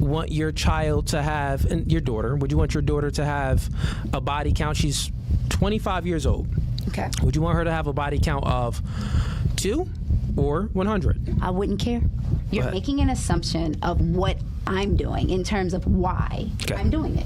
want your child to have, and your daughter, would you want your daughter to have a body count? She's 25 years old. Okay. Would you want her to have a body count of 2 or 100? I wouldn't care. You're making an assumption of what I'm doing in terms of why I'm doing it.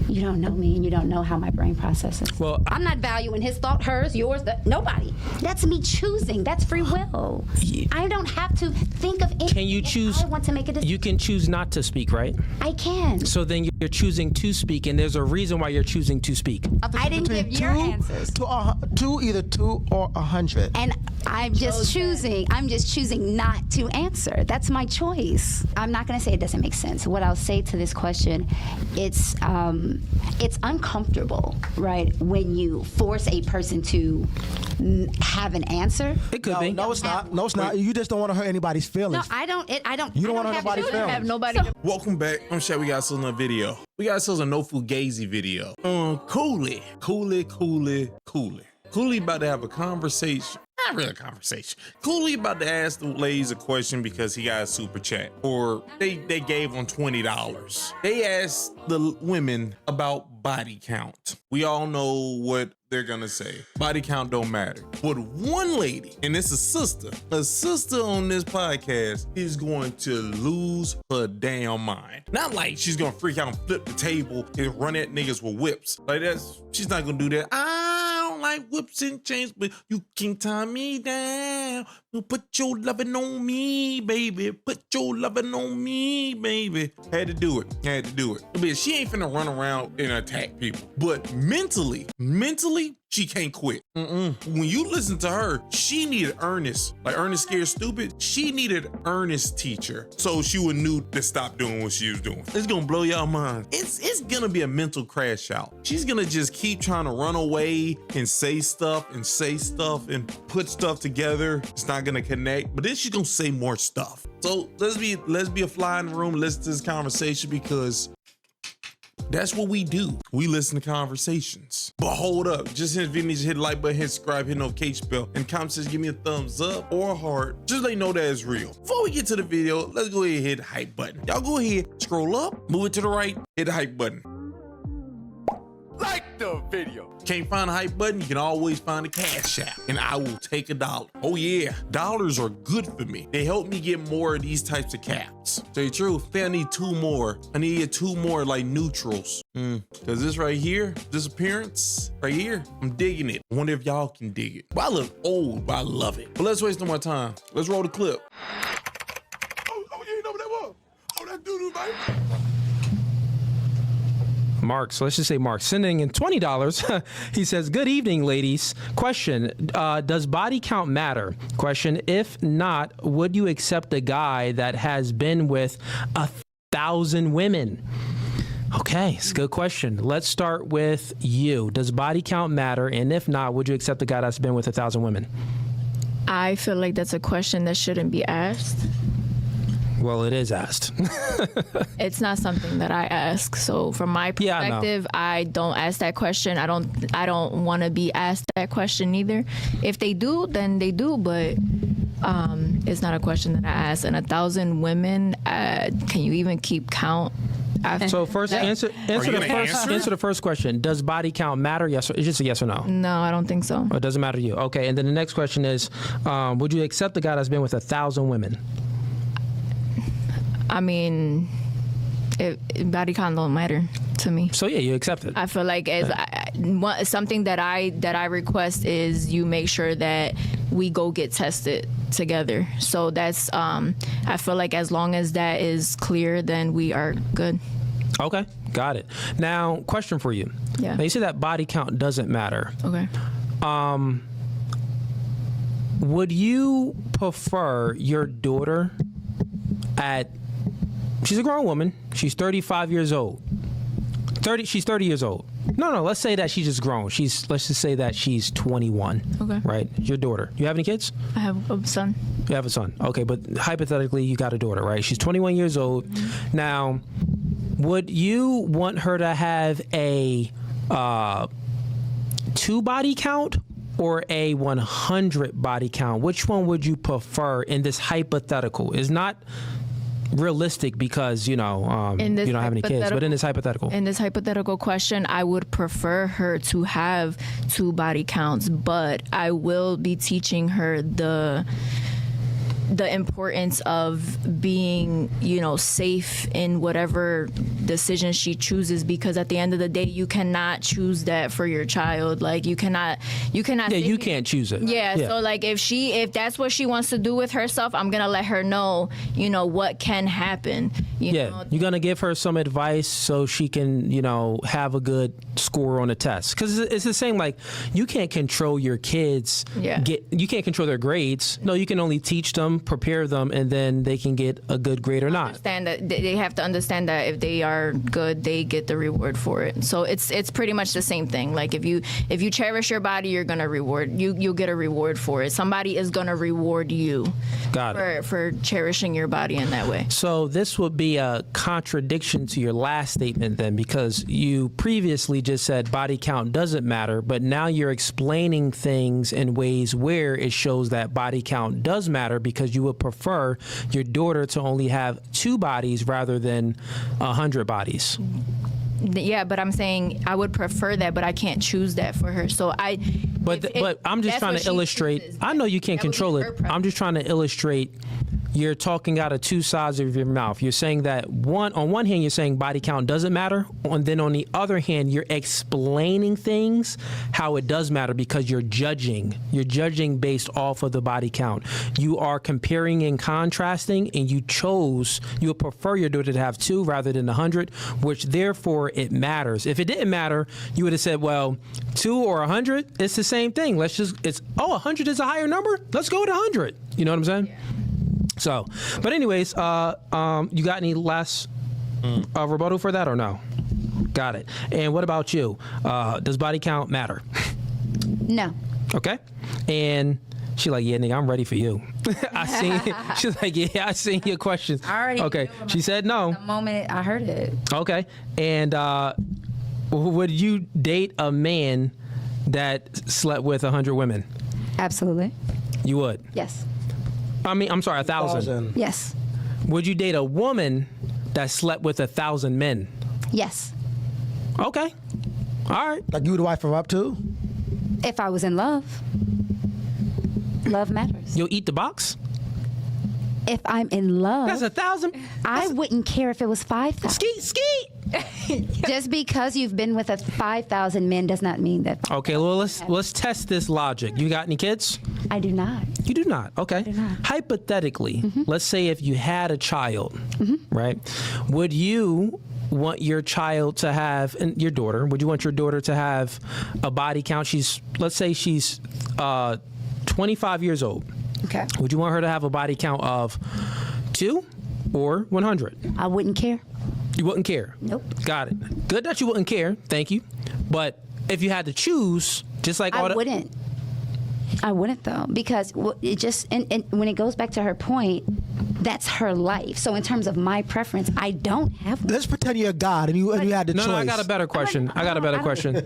You don't know me, and you don't know how my brain processes. Well, I'm not valuing his thought, hers, yours, nobody. That's me choosing. That's free will. I don't have to think of anything. Can you choose? I want to make a decision. You can choose not to speak, right? I can. So then you're choosing to speak, and there's a reason why you're choosing to speak. I didn't give your answers. Either 2 or 100. And I'm just choosing not to answer. That's my choice. I'm not going to say it doesn't make sense. What I'll say to this question, it's uncomfortable, right, when you force a person to have an answer. It could be. No, it's not. No, it's not. You just don't want to hurt anybody's feelings. No, I don't. You don't want to hurt nobody's feelings. Welcome back. I'm sure we got ourselves a video. We got ourselves a no fugazi video. Cooley about to have a conversation. Not really a conversation. Cooley about to ask the ladies a question because he got a super chat, or they gave him $20. They asked the women about body count. We all know what they're gonna say. Body count don't matter. But one lady, and it's a sister on this podcast, is going to lose her damn mind. Not like she's gonna freak out and flip the table and run at niggas with whips. Like she's not gonna do that. I don't like whips and chains, but you can tie me down. You put your loving on me, baby. Put your loving on me, baby. Had to do it. But she ain't finna run around and attack people. But mentally, she can't quit. When you listen to her, she needed Ernest. Like Ernest Scared Stupid, she needed Ernest teacher. So she would knew to stop doing what she was doing. It's gonna blow y'all mind. It's gonna be a mental crash out. She's gonna just keep trying to run away and say stuff and put stuff together. It's not gonna connect, but then she's gonna say more stuff. So let's be a fly in the room, listen to this conversation, because that's what we do. We listen to conversations. But hold up, just hit the video, hit the like button, hit subscribe, hit the notification bell, and comment says give me a thumbs up or a heart. Just let you know that it's real. Before we get to the video, let's go ahead and hit the hype button. Y'all go ahead, scroll up, move it to the right, hit the hype button. Like the video. Can't find a hype button, you can always find a cash app, and I will take $1. Oh yeah, dollars are good for me. They help me get more of these types of caps. Tell you the truth, I think I need 2 more. I need 2 more like neutrals. Cause this right here, this appearance right here, I'm digging it. I wonder if y'all can dig it. But I look old, but I love it. But let's waste no more time. Let's roll the clip. Oh, you ain't know what that was? Oh, that doo-doo, baby. Mark, so let's just say Mark sending in $20. He says, good evening, ladies. Question, does body count matter? Question, if not, would you accept a guy that has been with 1,000 women? Okay, it's a good question. Let's start with you. Does body count matter? And if not, would you accept a guy that's been with 1,000 women? I feel like that's a question that shouldn't be asked. Well, it is asked. It's not something that I ask. So from my perspective, I don't ask that question. I don't want to be asked that question either. If they do, then they do, but it's not a question that I ask. And 1,000 women, can you even keep count? So first, answer the first question. Does body count matter? Yes, or, it's just a yes or no. No, I don't think so. It doesn't matter to you. Okay, and then the next question is, would you accept the guy that's been with 1,000 women? I mean, body count don't matter to me. So yeah, you accept it. I feel like something that I request is you make sure that we go get tested together. So that's I feel like as long as that is clear, then we are good. Okay, got it. Now, question for you. Yeah. Now you said that body count doesn't matter. Okay. Would you prefer your daughter she's a grown woman. She's 35 years old. She's 30 years old. No, let's say that she's just grown. Let's just say that she's 21. Okay. Right? Your daughter. You have any kids? I have a son. You have a son. Okay, but hypothetically, you got a daughter, right? She's 21 years old. Mm-hmm. Now, would you want her to have a 2 body count or a 100 body count? Which one would you prefer in this hypothetical? It's not realistic because you don't have any kids. But in this hypothetical question, I would prefer her to have 2 body counts, but I will be teaching her the importance of being, safe in whatever decision she chooses, because at the end of the day, you cannot choose that for your child. Like you cannot. Yeah, you can't choose it. Yeah. So like if that's what she wants to do with herself, I'm gonna let her know, what can happen. You know? You're gonna give her some advice so she can, have a good score on the test. Because it's the same. Like you can't control your kids. Yeah. You can't control their grades. No, you can only teach them, prepare them, and then they can get a good grade or not. Understand that they have to understand that if they are good, they get the reward for it. So it's pretty much the same thing. Like if you cherish your body, you're gonna you'll get a reward for it. Somebody is gonna reward you. Got it. For cherishing your body in that way. So this would be a contradiction to your last statement then, because you previously just said body count doesn't matter, but now you're explaining things in ways where it shows that body count does matter, because you would prefer your daughter to only have 2 bodies rather than 100 bodies. Yeah, but I'm saying I would prefer that, but I can't choose that for her. So But I'm just trying to illustrate. I know you can't control it. I'm just trying to illustrate. You're talking out of 2 sides of your mouth. You're saying that on one hand, you're saying body count doesn't matter. And then on the other hand, you're explaining things how it does matter, because you're judging. You're judging based off of the body count. You are comparing and contrasting, and you would prefer your daughter to have 2 rather than 100, which therefore it matters. If it didn't matter, you would have said, well, 2 or 100, it's the same thing. 100 is a higher number. Let's go with 100. You know what I'm saying? Yeah. So, but anyways, you got any last rebuttal for that or no? Got it. And what about you? Does body count matter? No. Okay. And she's like, yeah, nigga, I'm ready for you. She's like, yeah, I seen your questions. I already okay. She said no. The moment I heard it. Okay. And would you date a man that slept with 100 women? Absolutely. You would? Yes. I'm sorry, 1,000. Yes. Would you date a woman that slept with 1,000 men? Yes. Okay. All right. Like you would wife her up too? If I was in love. Love matters. You'll eat the box? If I'm in love. That's 1,000. I wouldn't care if it was 5,000. Skeet. Just because you've been with 5,000 men does not mean that. Okay, well, let's test this logic. You got any kids? I do not. You do not. Okay. I do not. Hypothetically, let's say if you had a child, right? Would you want your child to have, and your daughter, would you want your daughter to have a body count? Let's say she's 25 years old. Okay. Would you want her to have a body count of 2 or 100? I wouldn't care. You wouldn't care? Nope. Got it. Good that you wouldn't care. Thank you. But if you had to choose, just like I wouldn't. I wouldn't though, because it just and when it goes back to her point, that's her life. So in terms of my preference, I don't have one. Let's pretend you're God and you had the choice. No, I got a better question.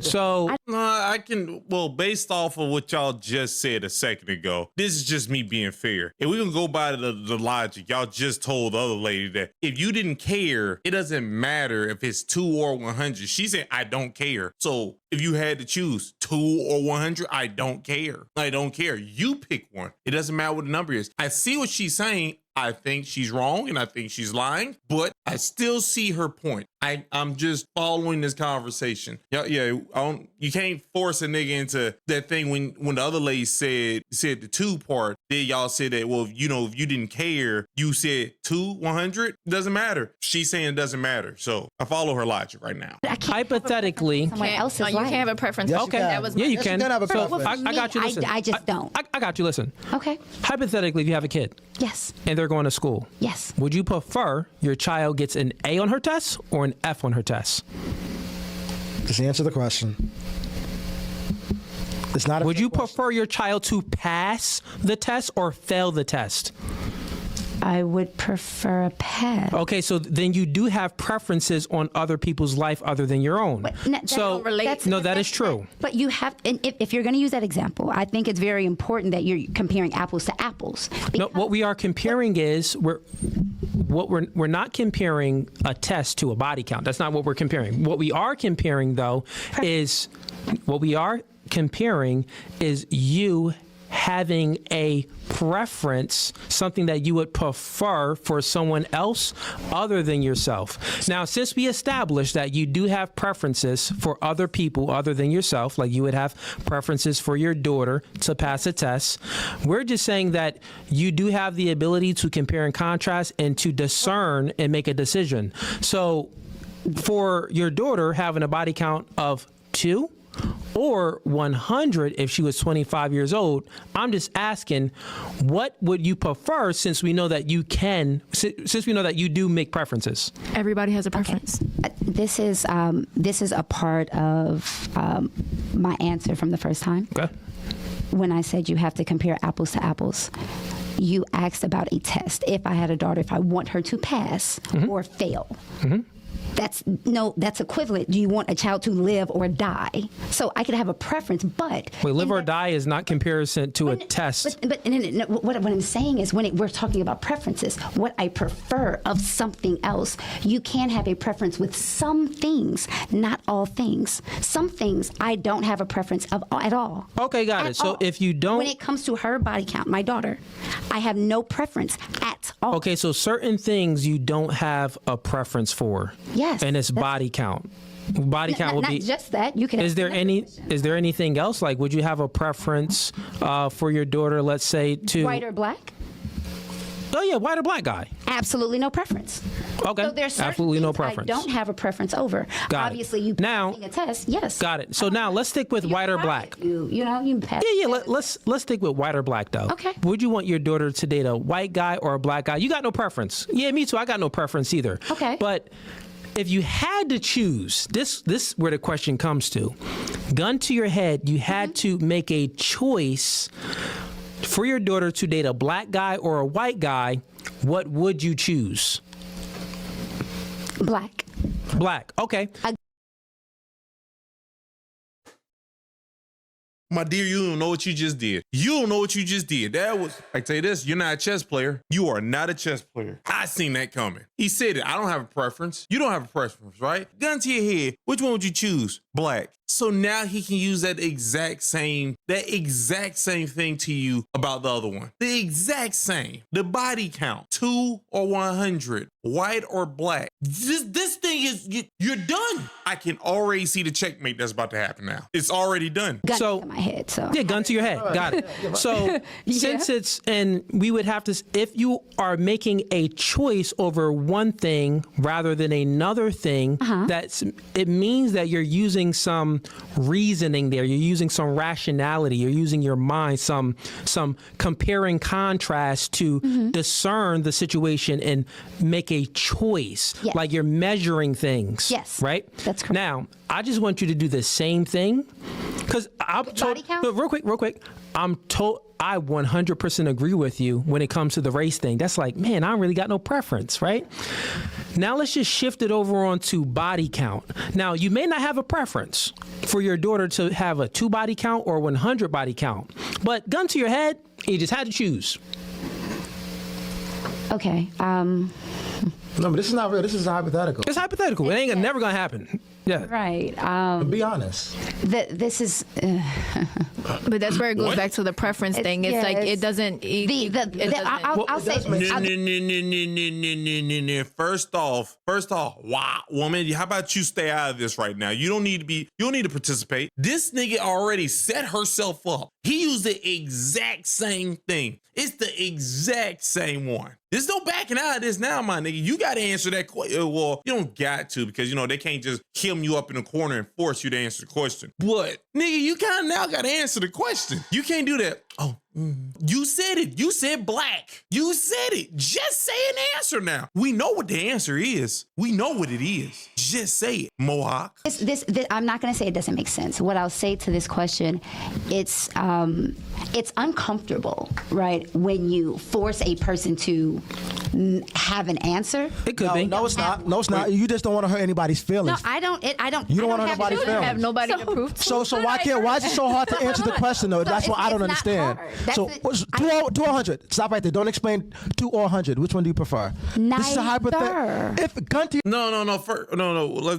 So no, I can. Well, based off of what y'all just said a second ago, this is just me being fair. If we can go by the logic, y'all just told the other lady that if you didn't care, it doesn't matter if it's 2 or 100. She said, I don't care. So if you had to choose 2 or 100, I don't care. I don't care. You pick one. It doesn't matter what the number is. I see what she's saying. I think she's wrong and I think she's lying, but I still see her point. I'm just following this conversation. Yeah. You can't force a nigga into that thing when the other lady said the 2 part. Then y'all said that, well, if you didn't care, you said 2, 100. It doesn't matter. She's saying it doesn't matter. So I follow her logic right now. Hypothetically, someone else's you life. can't have a preference. Yes, okay. That Yeah, you can. have a So, preference. I got you. Listen. I just don't. I got you. Listen. Okay. Hypothetically, if you have a kid Yes. and they're going to school, Yes. would you prefer your child gets an A on her test or an F on her test? Just answer the question. It's not. Would you prefer your child to pass the test or fail the test? I would prefer a pass. Okay, so then you do have preferences on other people's life other than your own. So that is true. But you have, and if you're going to use that example, I think it's very important that you're comparing apples to apples. No, what we are comparing is we're not comparing a test to a body count. That's not what we're comparing. What we are comparing though is you having a preference, something that you would prefer for someone else other than yourself. Now, since we established that you do have preferences for other people other than yourself, like you would have preferences for your daughter to pass a test, we're just saying that you do have the ability to compare and contrast and to discern and make a decision. So for your daughter having a body count of 2 or 100 if she was 25 years old, I'm just asking, what would you prefer since we know that you do make preferences? Everybody has a preference. Okay. This is a part of my answer from the first time. Okay. When I said you have to compare apples to apples, you asked about a test. If I had a daughter, if I want her to pass or fail. Mm-hmm. That's equivalent. Do you want a child to live or die? So I could have a preference, but live or die is not comparison to a test. But what I'm saying is we're talking about preferences, what I prefer of something else. You can have a preference with some things, not all things. Some things I don't have a preference of at all. Okay, got it. So if you don't, when it comes to her body count, my daughter, I have no preference at all. Okay, so certain things you don't have a preference for. Yes. And it's body count. Body count would be not just that. You can. Is there anything else? Like, would you have a preference for your daughter? Let's say to white or black? Oh yeah, white or black guy. Absolutely no preference. Okay. So there's absolutely no preference. I don't have a preference over. Got Obviously, it. you now passing a test. Yes. Got it. So now let's stick with white or black. You pass. Yeah. Let's stick with white or black though. Okay. Would you want your daughter to date a white guy or a black guy? You got no preference. Yeah, me too. I got no preference either. Okay. But if you had to choose, this is where the question comes to. Gun to your head, you had to make a choice for your daughter to date a black guy or a white guy. What would you choose? Black. Black. Okay. My dear, you don't know what you just did. You don't know what you just did. That was, I tell you this, you're not a chess player. You are not a chess player. I seen that coming. He said it. I don't have a preference. You don't have a preference, right? Gun to your head. Which one would you choose? Black. So now he can use that exact same thing to you about the other one. The exact same. The body count, 2 or 100, white or black. This thing is, you're done. I can already see the checkmate that's about to happen now. It's already done. Gun to my head, so. Yeah, gun to your head. Got it. So since it's, and we would have to, if you are making a choice over one thing rather than another thing, it means that you're using some reasoning there. You're using some rationality. You're using your mind, some compare and contrast to discern the situation and make a choice. Yes. Like you're measuring things. Yes. Right? That's correct. Now, I just want you to do the same thing because I'm told. Real quick. I 100% agree with you when it comes to the race thing. That's like, man, I really got no preference, right? Now let's just shift it over onto body count. Now, you may not have a preference for your daughter to have a 2 body count or 100 body count, but gun to your head, you just had to choose. Okay. No, but this is not real. This is hypothetical. It's hypothetical. It ain't never gonna happen. Yeah. Right. Be honest. This is. But that's where it goes back to the preference thing. It's like it doesn't. I'll say. First off, wow, woman, how about you stay out of this right now? You don't need to participate. This nigga already set herself up. He used the exact same thing. It's the exact same one. There's no backing out of this now, my nigga. You got to answer that question. Well, you don't got to because, they can't just hem you up in the corner and force you to answer the question. But, nigga, you kind of now got to answer the question. You can't do that. Oh, you said it. You said black. You said it. Just say an answer now. We know what the answer is. We know what it is. just say it, Mohawk. This I'm not going to say it doesn't make sense. What I'll say to this question, it's uncomfortable, right? When you force a person to have an answer. It could be. No, it's not. No, it's not. You just don't want to hurt anybody's feelings. No, I don't. You don't want to hurt have anybody's to. feelings. Have nobody to prove to. So why is it so hard to answer the question though? That's what I don't it's not understand. hard. That's So it. what's 2 or 100? Stop right there. Don't explain 2 or 100. Which one do you prefer? This is a hypothetical. If gun to No.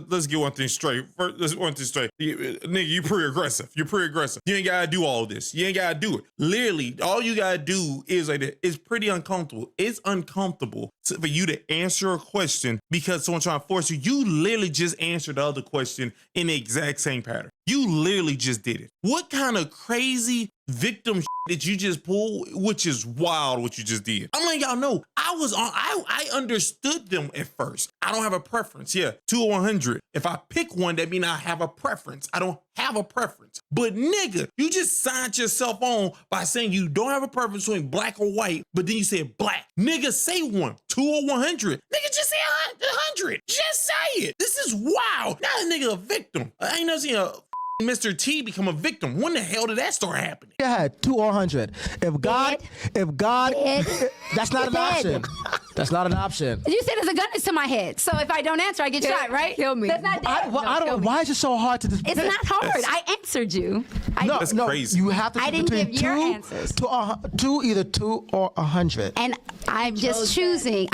Let's get one thing straight. Let's get one thing straight. Nigga, you pre-aggressive. You're pre-aggressive. You ain't gotta do all of this. You ain't gotta do it. Literally, all you gotta do is like that. It's pretty uncomfortable. It's uncomfortable for you to answer a question because someone's trying to force you. You literally just answered the other question in the exact same pattern. You literally just did it. What kind of crazy victim did you just pull? Which is wild what you just did. I'm letting y'all know. I understood them at first. I don't have a preference. Yeah, 2 or 100. If I pick one, that means I have a preference. I don't have a preference. But nigga, you just signed yourself on by saying you don't have a preference between black or white, but then you said black. Nigga, say one. 2 or 100. Nigga, just say 100. Just say it. This is wild. Now a nigga a victim. I ain't never seen a Mr. T become a victim. When the hell did that start happening? Yeah, 2 or 100. If God, that's not an option. That's not an option. You said there's a gun to my head, so if I don't answer, I get shot, right? Kill me. That's not I don't. Why is it so hard to? It's not hard. I answered you. No, That's no. crazy. You have to. I didn't between give your 2 answers. Either 2 or 100. And I'm just choosing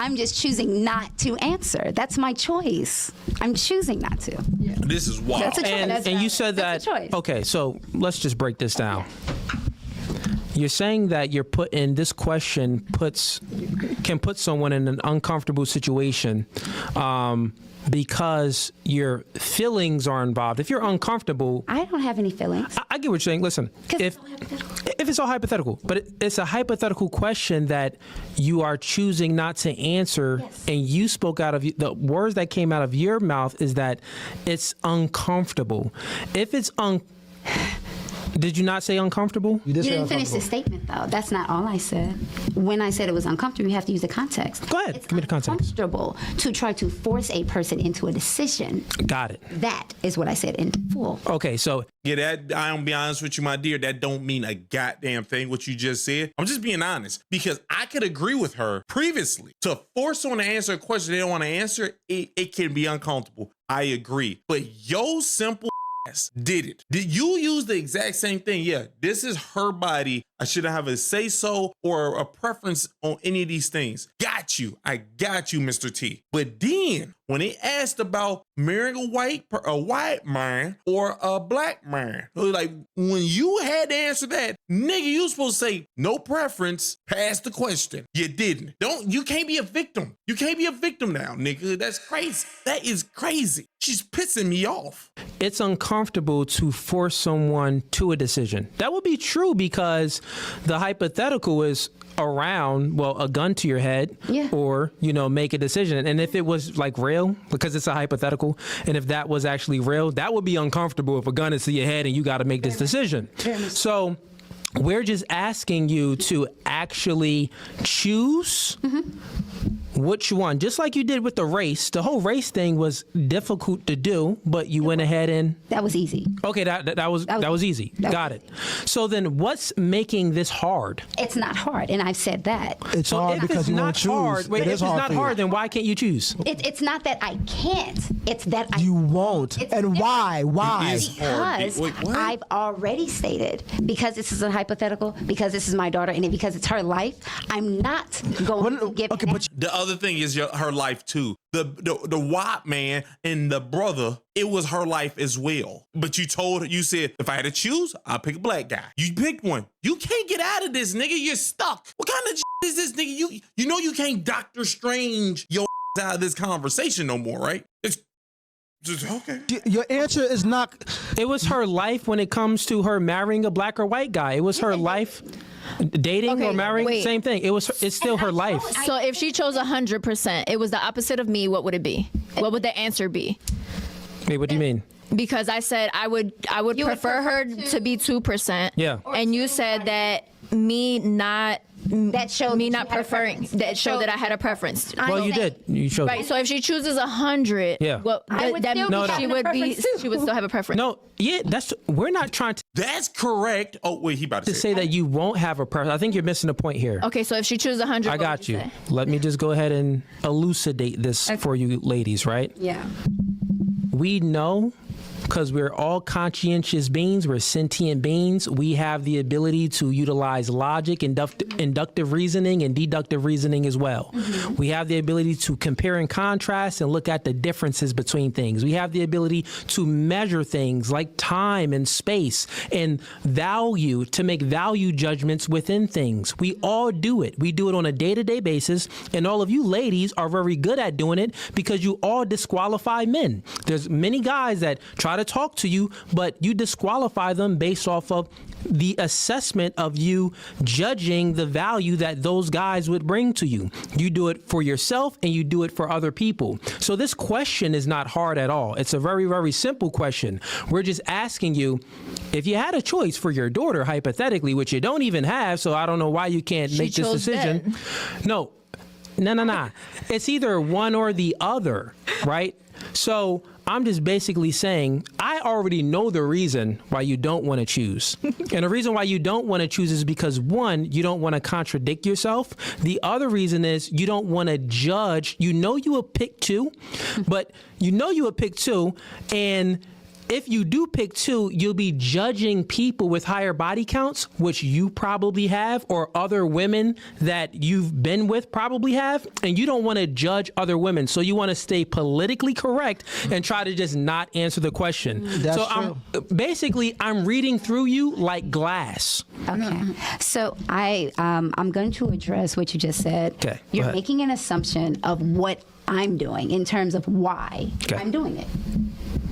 not to answer. That's my choice. I'm choosing not to. Yeah. This is wild. That's a choice. And you said that. That's a choice. Okay, so let's just break this down. You're saying that you're put in this question can put someone in an uncomfortable situation because your feelings are involved. If you're uncomfortable, I don't have any feelings. I get what you're saying. Listen, if it's all hypothetical, but it's a hypothetical question that you are choosing not to answer, Yes. and you spoke out of the words that came out of your mouth is that it's uncomfortable. If it's Did you not say uncomfortable? You You didn't finish the statement, though. That's not all I said. When I said it was uncomfortable, you have to use the context. Go ahead. It's Give me the context. uncomfortable to try to force a person into a decision. Got it. That is what I said in full. Okay, so Yeah, that I'm gonna be honest with you, my dear. That don't mean a goddamn thing. What you just said. I'm just being honest because I could agree with her previously. To force someone to answer a question they don't want to answer, it can be uncomfortable. I agree, but yo, simple did it. Did you use the exact same thing? Yeah, this is her body. I shouldn't have a say so or a preference on any of these things. Got you. I got you, Mr. T. But then when they asked about marrying a white man or a black man, like when you had to answer that, nigga, you supposed to say no preference, pass the question. You didn't. You can't be a victim. You can't be a victim now, nigga. That's crazy. That is crazy. She's pissing me off. it's uncomfortable to force someone to a decision. That would be true because the hypothetical is around, well, a gun to your head, Yeah. or, make a decision. And if it was like real, because it's a hypothetical, and if that was actually real, that would be uncomfortable if a gun is to your head and you got to make this decision. So we're just asking you to actually choose which one, just like you did with the race. The whole race thing was difficult to do, but you went ahead and That was easy. okay, that was easy. Got it. So then, what's making this hard? It's not hard, and I've said that. It's So hard if because it's you want not to choose. hard, wait, It if is it's hard not for you. hard, then why can't you choose? It's not that I can't. It's that I You won't. It's And why? Why? It is hard. Because Wait, what? I've already stated, because this is a hypothetical, because this is my daughter, and because it's her life, I'm not going to give Okay, an but The other thing is her life too. The white man and the brother, it was her life as well. But you said, if I had to choose, I'll pick a black guy. You picked one. You can't get out of this, nigga. You're stuck. What kind of is this, nigga? You know you can't Doctor Strange your out of this conversation no more, right? It's just okay. your answer is not. It was her life when it comes to her marrying a black or white guy. It was her life. Dating or Okay, marrying, wait. same thing. It's still her life. So if she chose 100%, it was the opposite of me, what would it be? What would the answer be? Wait, what do you mean? Because I said I would You would prefer her prefer to be 2%. Yeah. And you said that me not That showed me that not you had a preferring preference. that showed that I had a preference. Well, you did. You showed. Right. So if she chooses 100, Yeah. well, I would that still be she having a would be preference too. she would still have a preference. No, yeah, we're not trying That's correct. Oh, wait, he about to to say that you won't have a preference. I think you're missing the point here. Okay, so if she chooses 100, I what got would you. say? Let me just go ahead and elucidate this for you ladies, right? Yeah. We know, because we're all conscientious beings, we're sentient beings, we have the ability to utilize logic, inductive reasoning, and deductive reasoning as well. Mm-hmm. We have the ability to compare and contrast and look at the differences between things. We have the ability to measure things like time and space and value, to make value judgments within things. We all do it. We do it on a day-to-day basis, and all of you ladies are very good at doing it because you all disqualify men. There's many guys that try to talk to you, but you disqualify them based off of the assessment of you judging the value that those guys would bring to you. You do it for yourself and you do it for other people. So this question is not hard at all. It's a very, very simple question. We're just asking you, if you had a choice for your daughter, hypothetically, which you don't even have, so I don't know why you can't make this decision. No. It's either one or the other, right? So I'm just basically saying, I already know the reason why you don't want to choose. And the reason why you don't want to choose is because, one, you don't want to contradict yourself. The other reason is you don't want to judge. You know you will pick two, and if you do pick two, you'll be judging people with higher body counts, which you probably have, or other women that you've been with probably have, and you don't want to judge other women. So you want to stay politically correct and try to just not answer the question. That's so true. I'm reading through you like glass. Okay. So I'm going to address what you just said. Okay, go You're ahead. making an assumption of what I'm doing in terms of why Okay. I'm doing it.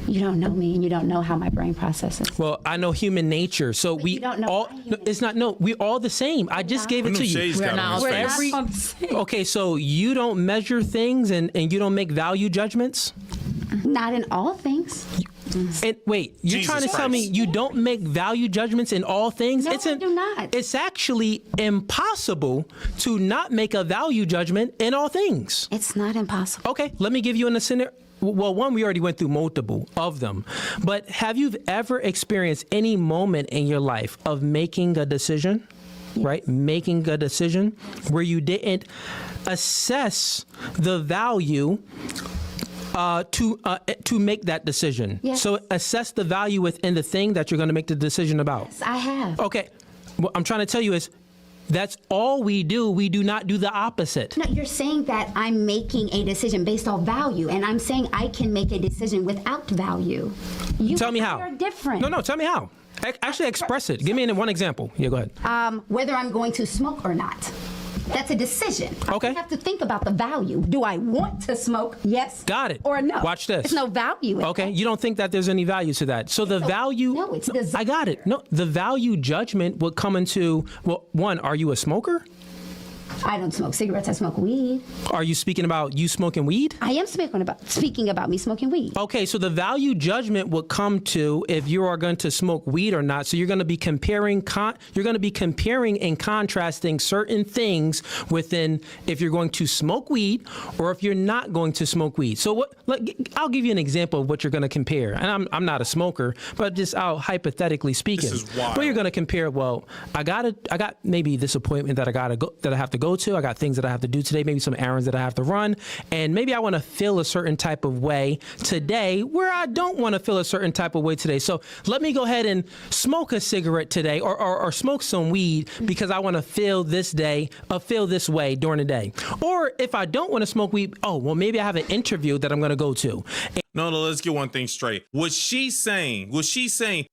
You don't know me, and you don't know how my brain processes. Well, I know human nature, so we you don't know all. my No, human it's not. No, we're all the same. I just gave it to you. We're not. We're Every- not on the same. Okay, so you don't measure things and you don't make value judgments? Not in all things. And wait, you're Jesus trying to tell me Christ. you don't make value judgments in all things? No, I do not. It's actually impossible to not make a value judgment in all things. It's not impossible. Okay, let me give you a scenario. Well, one, we already went through multiple of them. But have you ever experienced any moment in your life of making a decision, right? Making a decision where you didn't assess the value to make that decision. Yes. So assess the value within the thing that you're going to make the decision about. Yes, I have. Okay, what I'm trying to tell you is that's all we do. We do not do the opposite. No, you're saying that I'm making a decision based off value, and I'm saying I can make a decision without value. You Tell me and how. I are different. No, tell me how. Actually express it. Give me one example. Yeah, go ahead. Whether I'm going to smoke or not. That's a decision. Okay. I have to think about the value. Do I want to smoke? Yes. Got it. Or no? Watch this. There's no value in Okay, that. you don't think that there's any value to that. So the value. no, it's the- I got it. No, the value judgment would come into, well, one, are you a smoker? I don't smoke cigarettes. I smoke weed. Are you speaking about you smoking weed? I am speaking about me smoking weed. Okay, so the value judgment would come to if you are going to smoke weed or not. So you're going to be comparing and contrasting certain things within if you're going to smoke weed or if you're not going to smoke weed. So I'll give you an example of what you're going to compare. And I'm not a smoker, but just hypothetically speaking. This is wild. But you're going to compare. Well, I got maybe this appointment that I have to go to. I got things that I have to do today, maybe some errands that I have to run, and maybe I want to feel a certain type of way today where I don't want to feel a certain type of way today. So let me go ahead and smoke a cigarette today or smoke some weed because I want to feel this way during the day. Or if I don't want to smoke weed, maybe I have an interview that I'm going to go to. No, let's get one thing straight. What she's saying,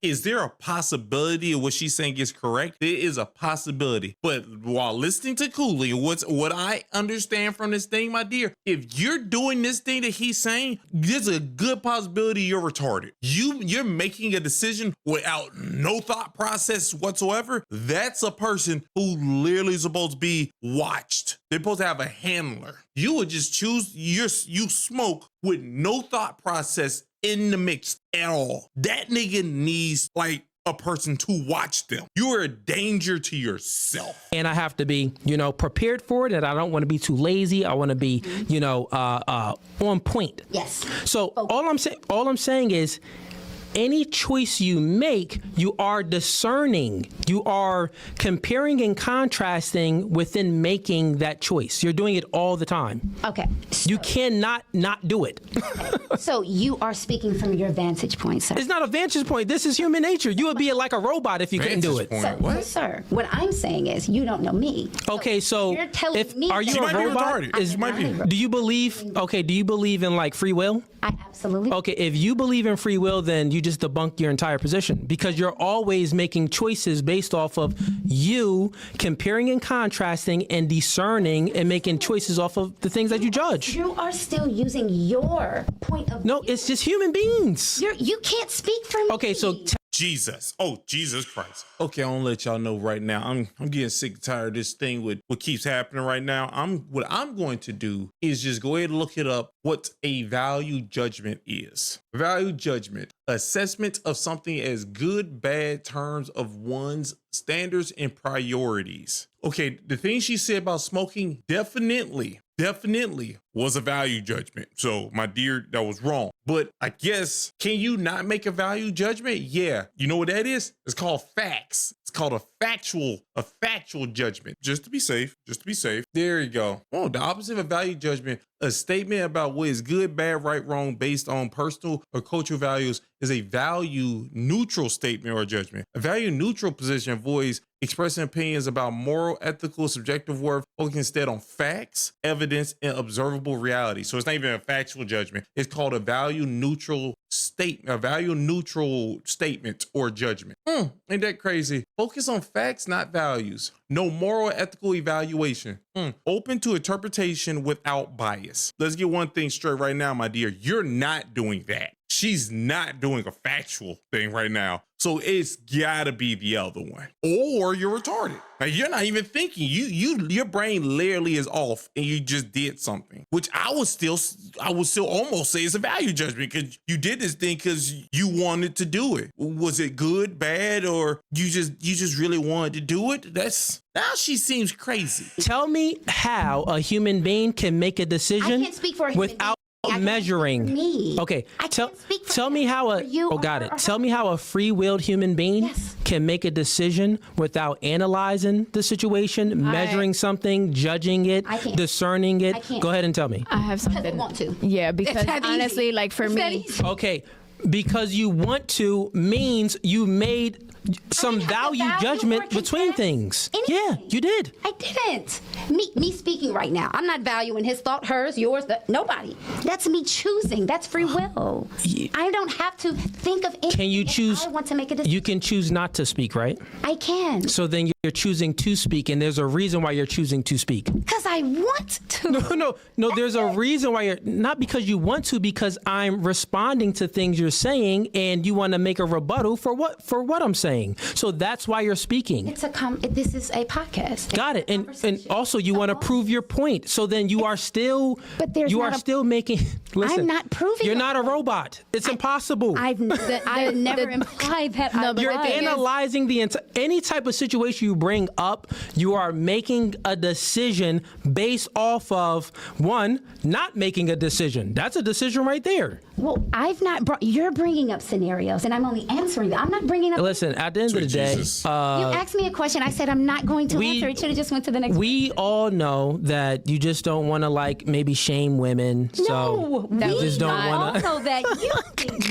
is there a possibility of what she's saying is correct? There is a possibility. But while listening to Cooley, what I understand from this thing, my dear, if you're doing this thing that he's saying, there's a good possibility you're retarded. You're making a decision without no thought process whatsoever. That's a person who literally is supposed to be watched. They're supposed to have a handler. You would just choose you smoke with no thought process in the mix at all. That nigga needs like a person to watch them. You are a danger to yourself. And I have to be, prepared for it. And I don't want to be too lazy. I want to be, on point. Yes. So all I'm saying is, any choice you make, you are discerning. You are comparing and contrasting within making that choice. You're doing it all the time. Okay. So, you cannot not do it. So you are speaking from your vantage point, sir. It's not a vantage point. This is human nature. You would be like a robot if you couldn't do it. So, sir, what I'm saying is you don't know me. Okay, so you're telling me are you that a robot? Do you believe in like free will? I absolutely. Okay, if you believe in free will, then you just debunk your entire position, because you're always making choices based off of you comparing and contrasting and discerning and making choices off of the things that you judge. You are still using your point of view. No, it's just human beings. You can't speak for me. Okay, so Jesus. Oh, Jesus Christ. Okay, I want to let y'all know right now. I'm getting sick and tired of this thing with what keeps happening right now. What I'm going to do is just go ahead and look it up, what a value judgment is. Value judgment, assessment of something as good, bad terms of one's standards and priorities. Okay, the thing she said about smoking definitely was a value judgment. So my dear, that was wrong. But I guess, can you not make a value judgment? Yeah. You know what that is? It's called facts. It's called a factual judgment. Just to be safe. There you go. Oh, the opposite of a value judgment, a statement about what is good, bad, right, wrong, based on personal or cultural values, is a value neutral statement or judgment. A value neutral position avoids expressing opinions about moral, ethical, subjective worth, focusing instead on facts, evidence, and observable reality. So it's not even a factual judgment. It's called a value neutral statement or judgment. Ain't that crazy? Focus on facts, not values. No moral, ethical evaluation. Open to interpretation without bias. Let's get one thing straight right now, my dear. You're not doing that. She's not doing a factual thing right now. So it's gotta be the other one. Or you're retarded. Like, you're not even thinking. Your brain literally is off and you just did something, which I would still almost say is a value judgment, because you did this thing because you wanted to do it. Was it good, bad, or you just really wanted to do it? Now she seems crazy. Tell me how a human being can make a decision I can't speak for a human without being. measuring. Me. Okay, tell me how tell me how a free-willed human being can make a decision without analyzing the situation, measuring something, judging it, discerning it. Go ahead and tell me. I have something. I want to. Yeah, because honestly, like for me, okay, because you want to means you made some value judgment between things. Yeah, you did. I didn't. Me speaking right now. I'm not valuing his thought, hers, yours, nobody. That's me choosing. That's free will. I don't have to think of anything. Can you choose? I want to make a decision. You can choose not to speak, right? I can. So then you're choosing to speak, and there's a reason why you're choosing to speak. Because I want to. No. There's a reason why you're not, because you want to, because I'm responding to things you're saying, and you want to make a rebuttal for what I'm saying. So that's why you're speaking. This is a podcast. Got it. And also you want to prove your point. So then you are still making. Listen, I'm not proving. You're not a robot. It's impossible. I've never implied that. You're analyzing any type of situation you bring up. You are making a decision based off of not making a decision. That's a decision right there. Well, I've not brought. You're bringing up scenarios, and I'm only answering them. I'm not bringing up. Listen, at the end of the day, you asked me a question. I said I'm not going to answer. It should have just went to the next. We all know that you just don't want to maybe shame women. No, you just don't want to. Also, that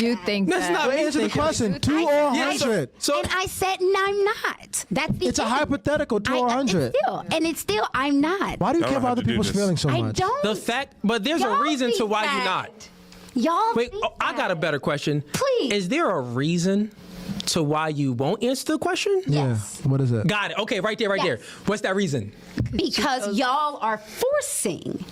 you think that's not answer the question. 2 or 100. And I said, no, I'm not. That's the. It's a hypothetical. 2 or 100. It's still, I'm not. Why do you care about other people's feelings so much? I don't. The fact, but there's a reason to why you're not. Y'all. Wait, I got a better question. Please. Is there a reason to why you won't answer the question? Yes. Yeah. What is it? Got it. Okay, right there. What's that reason? Because y'all are forcing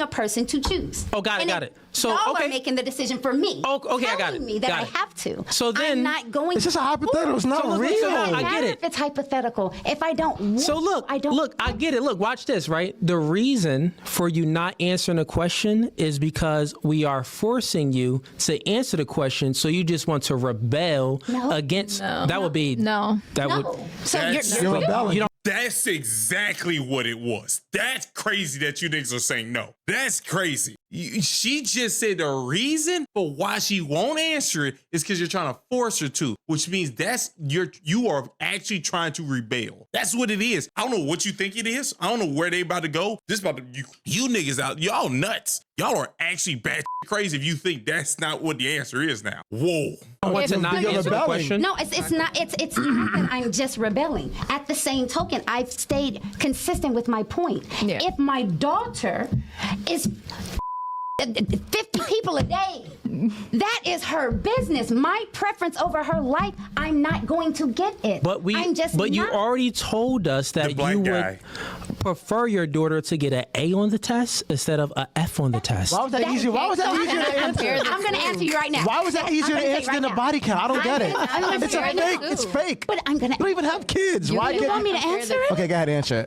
a person to choose. Oh, got it. So y'all are making the decision for me. Oh, okay, I got it. Me that I have to. So then I'm not going. It's just a hypothetical. It's not real. I get it. If it's hypothetical, if I don't. Want, so look, I don't. Look, I get it. Look, watch this. Right. The reason for you not answering a question is because we are forcing you to answer the question. So you just want to rebel go against. That would be That would. So You're rebelling. You don't. That's exactly what it was. That's crazy that you niggas are saying no. That's crazy. She just said the reason for why she won't answer it is because you're trying to force her to, which means you are actually trying to rebel. That's what it is. I don't know what you think it is. I don't know where they about to go. This about to, you niggas out. Y'all nuts. Y'all are actually bad crazy if you think that's not what the answer is now. Whoa. I want to not answer the question. No, it's not. It's not that I'm just rebelling. At the same token, I've stayed consistent with my point. Yeah. If my daughter is 50 people a day, that is her business. My preference over her life, I'm not going to get it. But you already told us that you would prefer your daughter to get an A on the test instead of an F on the test. Why was that easier? Why was that easier to answer? I'm going to answer you right now. Why was that easier to answer than a body count? I don't get it. It's a fake. It's fake. But I'm going to. You don't even have kids. You want me to answer it? Okay, go ahead, answer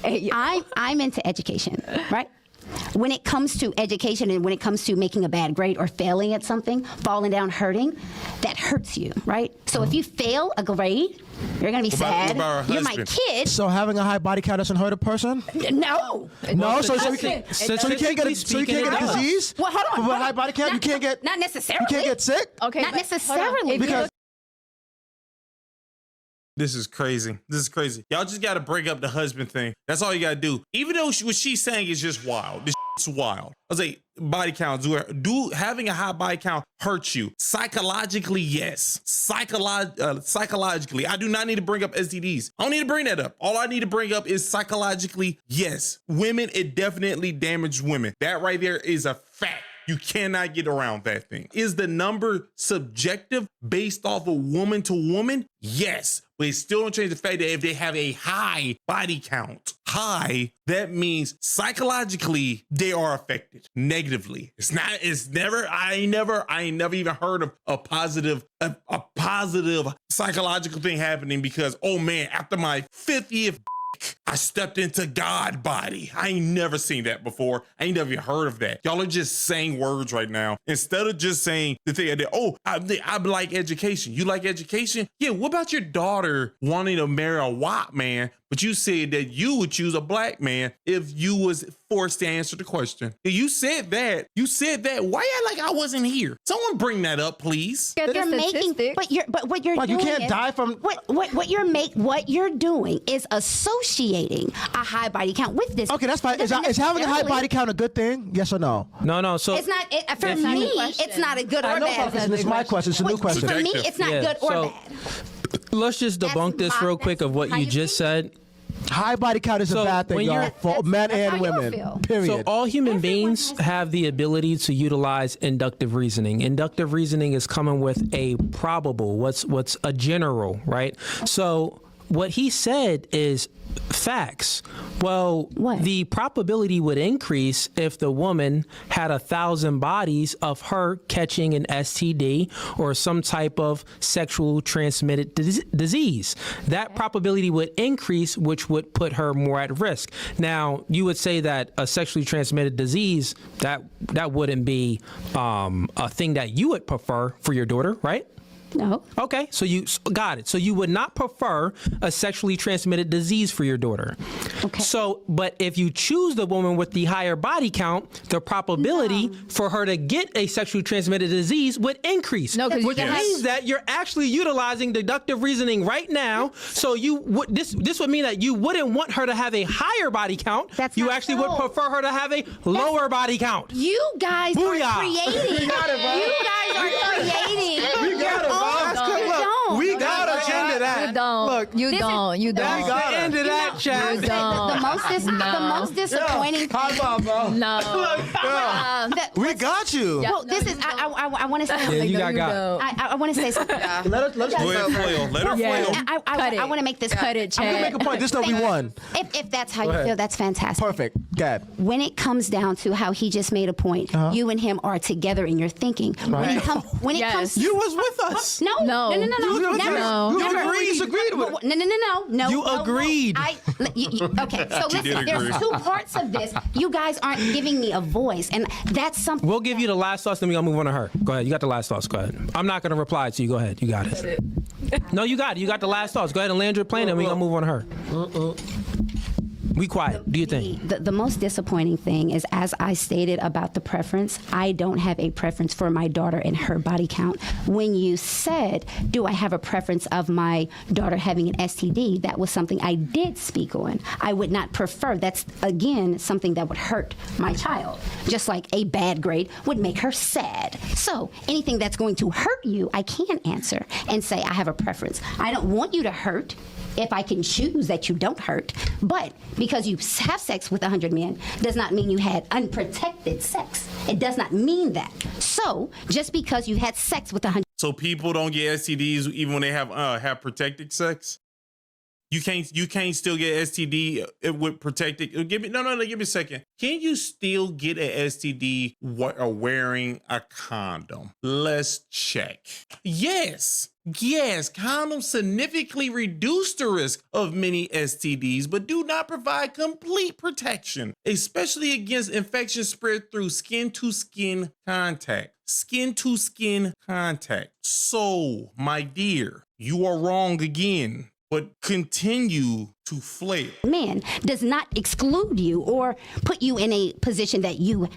it. I'm into education, right? When it comes to education and when it comes to making a bad grade or failing at something, falling down, hurting, that hurts you, right? So if you fail a grade, you're going to be sad. You're my kid. So having a high body count doesn't hurt a person? No. No, so you can't get a disease? Well, hold on. With a high body count, you can't get... Not necessarily. You can't get sick? Okay. Not necessarily. Because... This is crazy. This is crazy. Y'all just got to break up the husband thing. That's all you got to do. Even though what she's saying is just wild. This is wild. I was like, body count. Having a high body count hurts you. Psychologically, yes. Psychologically, I do not need to bring up STDs. I don't need to bring that up. All I need to bring up is psychologically, yes. Women, it definitely damaged women. That right there is a fact. You cannot get around that thing. Is the number subjective based off of woman to woman? Yes, but it still don't change the fact that if they have a high body count, that means psychologically they are affected negatively. I ain't never even heard of a positive psychological thing happening because, oh man, after my 50th I stepped into God body. I ain't never seen that before. I ain't never even heard of that. Y'all are just saying words right now. Instead of just saying the thing that, I like education. You like education? Yeah, what about your daughter wanting to marry a white man, but you said that you would choose a black man if you was forced to answer the question? You said that. Why you like I wasn't here? Someone bring that up, please. You're making, but what you're doing you can't is, die from what you're doing is associating a high body count with this. Okay, that's fine. Is having a high body count a good thing? Yes or no? No. So it's not. For me, it's not a good or bad. It's my question. It's a new question. For me, it's not good or bad. Let's just debunk this real quick of what you just said. High body count is a bad thing, y'all, for men and women. Period. So all human beings have the ability to utilize inductive reasoning. Inductive reasoning is coming with a probable, what's a general, right? So what he said is facts. Well, the probability would increase if the woman had 1,000 bodies of her catching an STD or some type of sexual transmitted disease. That probability would increase, which would put her more at risk. Now, you would say that a sexually transmitted disease, that wouldn't be a thing that you would prefer for your daughter, right? No. Okay, so you got it. So you would not prefer a sexually transmitted disease for your daughter. Okay. So, but if you choose the woman with the higher body count, the probability for her to get a sexually transmitted disease would increase. No, because which means that you're actually utilizing deductive reasoning right now. So this would mean that you wouldn't want her to have a higher body count. You actually would prefer her to have a lower body count. You guys are creating. You got it, bro. You guys are creating. We got it, bro. We got to end of that. You don't. Look, you don't. That's the end of that, chat. You don't. The most disappointing thing. High five, bro. No. We got you. Well, this is. I want to say. Yeah, you got. I want to say something. Let's Go ahead, flail. Let her flail. I want to make this. Cut it, I'm going to make a point. This is we won. If that's how you feel, that's fantastic. Perfect. Gab. When it comes down to how he just made a point, you and him are together in your thinking. When it comes, Yes. You was with us. No. No. Never. You agreed, disagreed with it. No. You agreed. Okay, so listen, there's two parts of this. You guys aren't giving me a voice, and that's something. We'll give you the last thoughts, then we're going to move on to her. Go ahead. You got the last thoughts. Go ahead. I'm not going to reply to you. Go ahead. You got it. No, you got it. You got the last thoughts. Go ahead and land your plane, and we're going to move on to her. We quiet. Do you think? The most disappointing thing is, as I stated about the preference, I don't have a preference for my daughter and her body count. When you said, do I have a preference of my daughter having an STD, that was something I did speak on. I would not prefer. That's, again, something that would hurt my child. Just like a bad grade would make her sad. So anything that's going to hurt you, I can answer and say I have a preference. I don't want you to hurt if I can choose that you don't hurt. But because you have sex with 100 men does not mean you had unprotected sex. It does not mean that. So just because you had sex with 100. So people don't get STDs even when they have protected sex? You can't still get STD with protected. Give me a second. Can you still get an STD wearing a condom? Let's check. Yes, condoms significantly reduce the risk of many STDs, but do not provide complete protection, especially against infection spread through skin-to-skin contact. Skin-to-skin contact. So, my dear, you are wrong again. But continue to flail. Man does not exclude you or put you in a position that you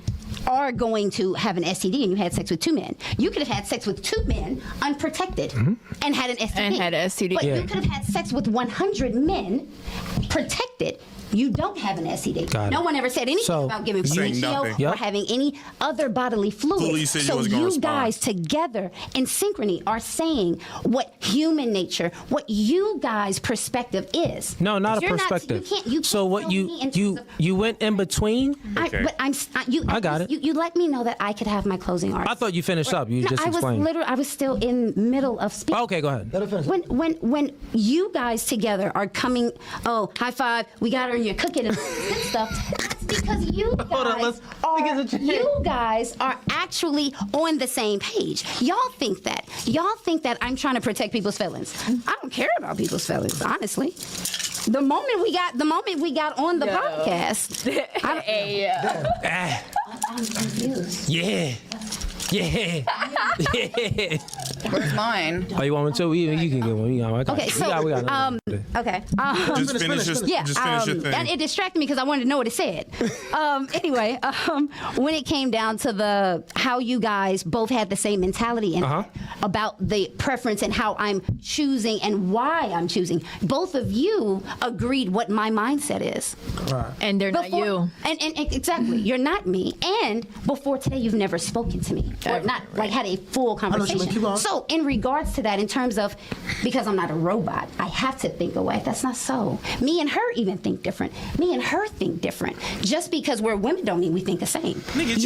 are going to have an STD and you had sex with 2 men. You could have had sex with 2 men unprotected and had an STD. And had an STD. But you could have had sex with 100 men protected. You don't have an STD. No one ever said anything about giving PCO or having any other bodily fluid. So you guys together in synchrony are saying what human nature, what you guys' perspective is. No, not a perspective. So what you went in between? Okay. I got it. You let me know that I could have my closing argument. I thought you finished up. You just explained. I was still in middle of speaking. Okay, go ahead. When you guys together are coming, high five, we got her. You're cooking and stuff. That's because you guys are actually on the same page. Y'all think that I'm trying to protect people's feelings. I don't care about people's feelings, honestly. The moment we got on the podcast, I'm confused. Yeah. Where's mine? Oh, you want me to? You can get one. Okay, so okay. Just finish your thing. And it distracted me because I wanted to know what it said. Anyway, when it came down to how you guys both had the same mentality and about the preference and how I'm choosing and why I'm choosing, both of you agreed what my mindset is. Right. And they're not you. And exactly, you're not me. And before today, you've never spoken to me or not like had a full conversation. So in regards to that, in terms of, because I'm not a robot, I have to think away. That's not so. Me and her even think different. Me and her think different. Just because we're women don't mean we think the same. We're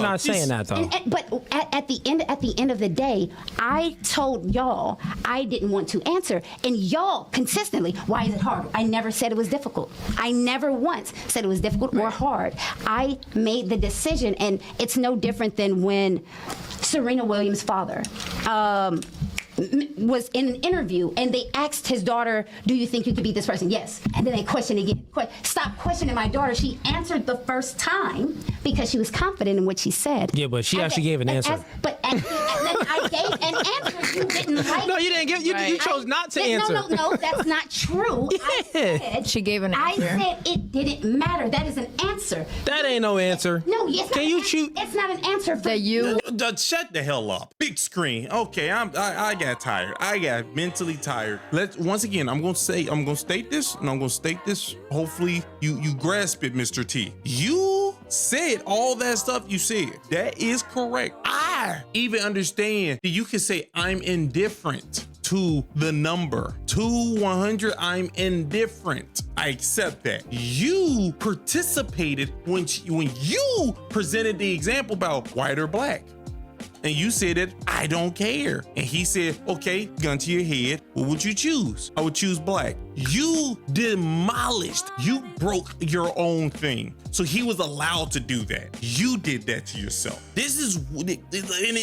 not saying that though. But at the end of the day, I told y'all I didn't want to answer, and y'all consistently, why is it hard? I never said it was difficult. I never once said it was difficult or hard. I made the decision, and it's no different than when Serena Williams' father was in an interview and they asked his daughter, do you think you could beat this person? Yes. And then they questioned again. Stop questioning my daughter. She answered the first time because she was confident in what she said. Yeah, but she actually gave an answer. But I gave an answer you didn't like. No, you didn't give. You chose not to answer. No, that's not true. Yeah. She gave an answer. I said it didn't matter. That is an answer. That ain't no answer. No, yes. Can you choose? It's not an answer for you. Shut the hell up. Big screen. Okay, I got tired. I got mentally tired. Once again, I'm gonna state this, and I'm gonna state this. Hopefully you grasp it, Mr. T. You said all that stuff you said. That is correct. I even understand that you can say I'm indifferent to the number 100. I'm indifferent. I accept that. You participated when you presented the example about white or black. and you said that I don't care. And he said, okay, gun to your head, what would you choose? I would choose black. You demolished, you broke your own thing. So he was allowed to do that. You did that to yourself. This is,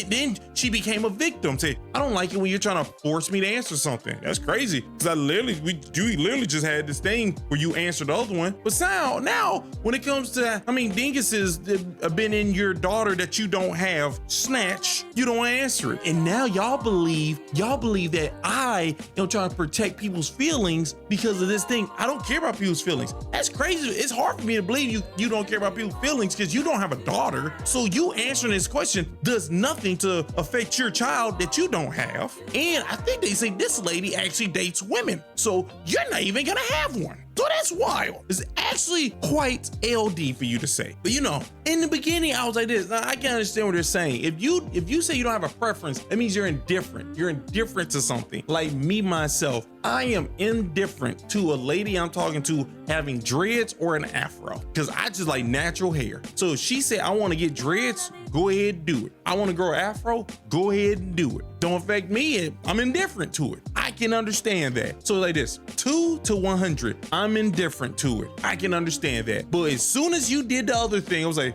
then she became a victim. Say, I don't like it when you're trying to force me to answer something. That's crazy. Because you literally just had this thing where you answered the other one. But now, when it comes to, dinguses that have been in your daughter that you don't have, snatch, you don't answer it. And now y'all believe that I am trying to protect people's feelings because of this thing. I don't care about people's feelings. That's crazy. It's hard for me to believe you don't care about people's feelings because you don't have a daughter. So you answering this question does nothing to affect your child that you don't have. And I think they say this lady actually dates women. So you're not even gonna have one. So that's wild. It's actually quite LD for you to say. But in the beginning, I was like this. Now, I can understand what they're saying. If you say you don't have a preference, that means you're indifferent. You're indifferent to something. Like me, myself, I am indifferent to a lady I'm talking to having dreads or an afro because I just like natural hair. So if she said, I want to get dreads, go ahead and do it. I want to grow an afro, go ahead and do it. Don't affect me. I'm indifferent to it. I can understand that. So like this, 2 to 100, I'm indifferent to it. I can understand that. But as soon as you did the other thing, I was like,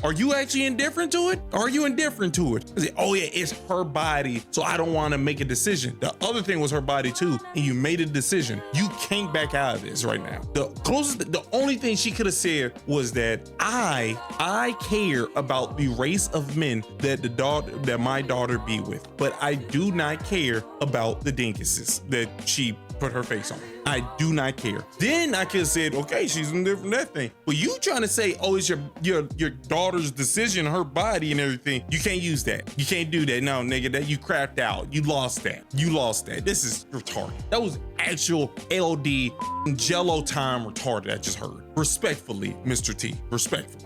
are you actually indifferent to it? Are you indifferent to it? I said, oh yeah, it's her body. So I don't want to make a decision. The other thing was her body too. And you made a decision. You can't back out of this right now. The only thing she could have said was that I care about the race of men that my daughter be with, but I do not care about the dinkuses that she put her face on. I do not care. Then I could have said, okay, she's indifferent that thing. But you trying to say, oh, it's your daughter's decision, her body and everything. You can't use that. You can't do that. No, nigga, that you crapped out. You lost that. This is retarded. That was actual LD Jello time retarded I just heard. Respectfully, Mr. T. Respectfully.